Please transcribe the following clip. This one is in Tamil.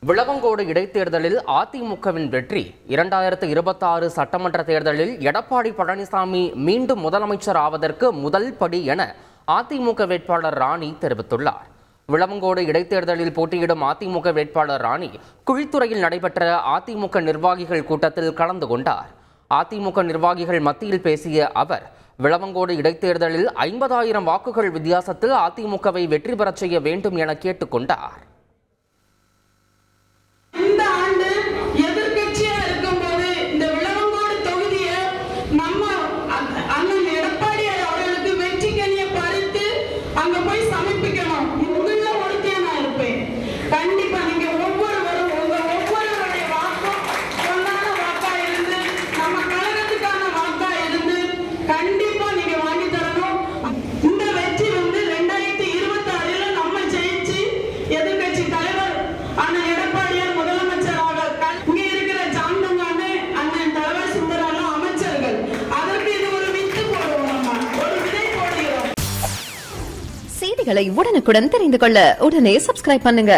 விளவங்கோடு இடைத்தேர்தலில் அதிமுகவின் வெற்றி. 2026 சட்டமன்ற தேர்தலில் எடப்பாடி பழனிசாமி மீண்டும் முதலமைச்சர் ஆவதற்கு முதல் படி என அதிமுக வேட்பாளர் ராணி தெரிவித்துள்ளார். விளவங்கோடு இடைத்தேர்தலில் போட்டியிடும் அதிமுக வேட்பாளர் ராணி குழித்துறையில் நடைபெற்ற அதிமுக நிர்வாகிகள் கூட்டத்தில் கலந்து கொண்டார். அதிமுக நிர்வாகிகள் மத்தியில் பேசிய அவர், விளவங்கோடு இடைத்தேர்தலில் 50,000 வாக்குகள் வித்தியாசத்தில் அதிமுகவை வெற்றி பெறச் செய்ய வேண்டும் என கேட்டுக்கொண்டார். செய்திகளை உடனுக்குடன் தெரிந்து கொள்ள உடனே சப்ஸ்கிரைப் பண்ணுங்க.